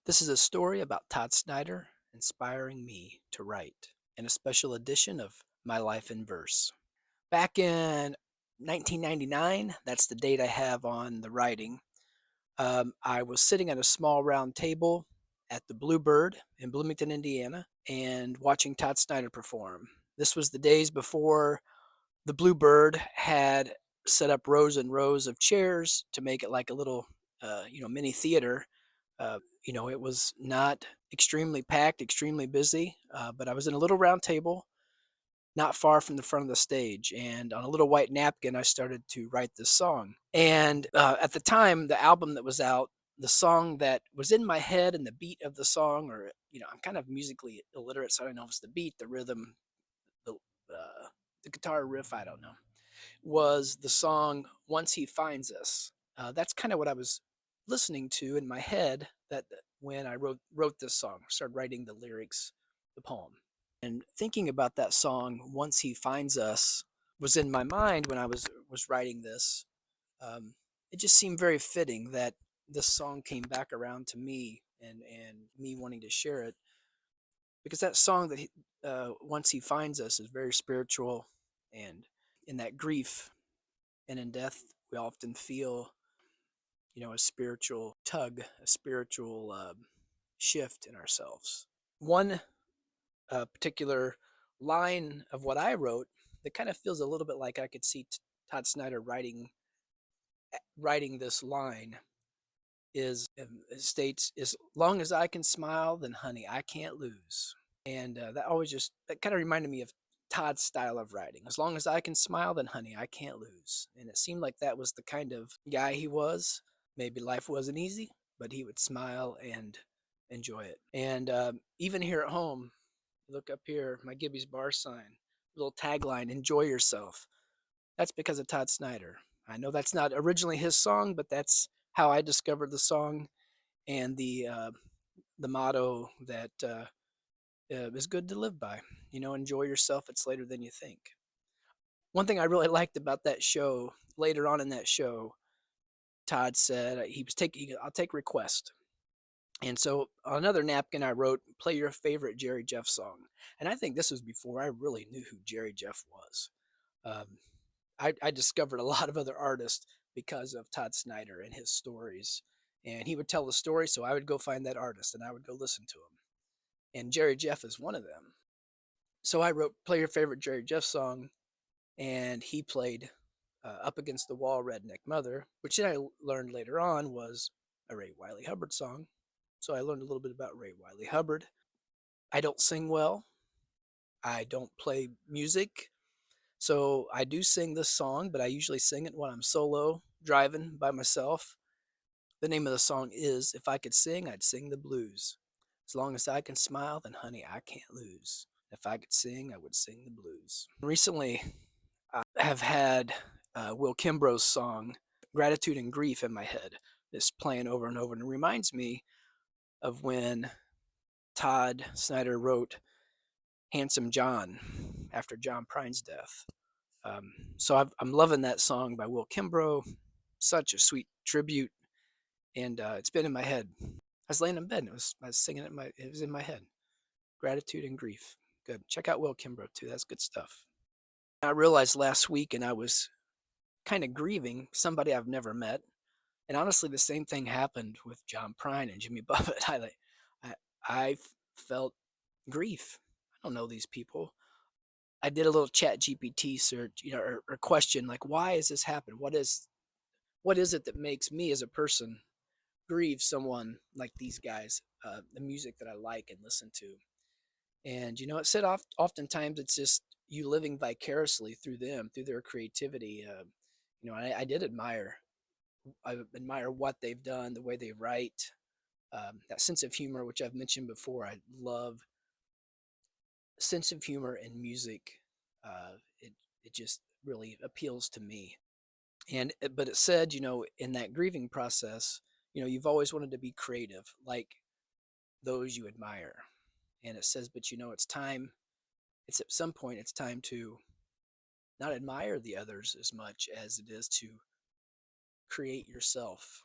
This is a story about Todd Snider inspiring me to write in a special edition of My Life in Verse. Back in 1999, that's the date I have on the writing. I was sitting at a small round table at the Bluebird in Bloomington, Indiana, and watching Todd Snider perform. This was the days before the Bluebird had set up rows and rows of chairs to make it like a little, mini theater. It was not extremely packed, extremely busy, but I was in a little round table not far from the front of the stage. And on a little white napkin, I started to write this song. And at the time, the album that was out, the song that was in my head and the beat of the song, or, I'm kind of musically illiterate, so I don't know if it's the beat, the rhythm, the, the guitar riff, I don't know, was the song Once He Finds Us. That's kind of what I was listening to in my head that when I wrote this song, started writing the lyrics, the poem. And thinking about that song, Once He Finds Us, was in my mind when I was writing this. It just seemed very fitting that this song came back around to me and me wanting to share it because that song that Once He Finds Us is very spiritual, and in that grief and in death we often feel a spiritual tug, a spiritual shift in ourselves. One particular line of what I wrote that kind of feels a little bit like I could see Todd Snider writing this line is it states, "As long as I can smile, then honey, I can't lose." And that kind of reminded me of Todd's style of writing. As long as I can smile, then honey, I can't lose. And it seemed like that was the kind of guy he was. Maybe life wasn't easy, but he would smile and enjoy it. And even here at home, look up here, my Gibby's bar sign, little tagline, "Enjoy yourself." That's because of Todd Snider. I know that's not originally his song, but that's how I discovered the song and the motto that is good to live by. Enjoy yourself. It's later than you think. One thing I really liked about that show, later on in that show, Todd said he was taking, "I'll take request." And so on another napkin, I wrote, "Play your favorite Jerry Jeff song." And I think this was before I really knew who Jerry Jeff was. Um, I discovered a lot of other artists because of Todd Snider and his stories. And he would tell the story, so I would go find that artist and I would go listen to him. And Jerry Jeff is one of them. So I wrote, "Play your favorite Jerry Jeff song," and he played "Up Against the Wall, Redneck Mother," which I learned later on was a Ray Wiley Hubbard song. So I learned a little bit about Ray Wiley Hubbard. I don't sing well. I don't play music. So I do sing this song, but I usually sing it when I'm solo, driving by myself. The name of the song is "If I Could Sing, I'd Sing the Blues. As long as I can smile, then honey, I can't lose. If I could sing, I would sing the blues." Recently, I have had Will Kimbrough's song "Gratitude and Grief" in my head, just playing over and over, and it reminds me of when Todd Snider wrote "Handsome John" after John Prine's death. I'm loving that song by Will Kimbrough. Such a sweet tribute, and it's been in my head. I was laying in bed, and I was singing it. It was in my head. Gratitude and grief. Good. Check out Will Kimbrough too. That's good stuff. I realized last week, and I was kind of grieving somebody I've never met. And honestly, the same thing happened with John Prine and Jimmy Buffett. I felt grief. I don't know these people. I did a little chat GPT search, or question like, why has this happened? What is it that makes me as a person grieve someone like these guys, the music that I like and listen to? And it said oftentimes it's just you living vicariously through them, through their creativity. I did I admire what they've done, the way they write, that sense of humor, which I've mentioned before. I love sense of humor in music. It just really appeals to me. But it said, in that grieving process, you've always wanted to be creative, like those you admire. And it says, but it's time. It's at some point, it's time to not admire the others as much as it is to create yourself,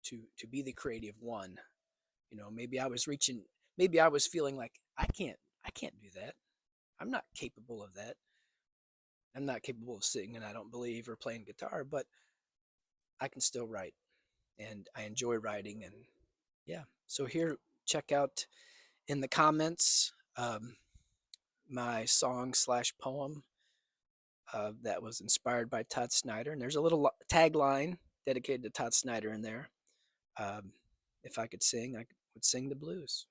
to be the creative one. Maybe I was reaching, maybe I was feeling like I can't do that. I'm not capable of that. I'm not capable of singing, I don't believe, or playing guitar, but I can still write, and I enjoy writing. And yeah, so here, check out in the comments my song slash poem that was inspired by Todd Snider. And there's a little tagline dedicated to Todd Snider in there. Um, if I could sing, I would sing the blues.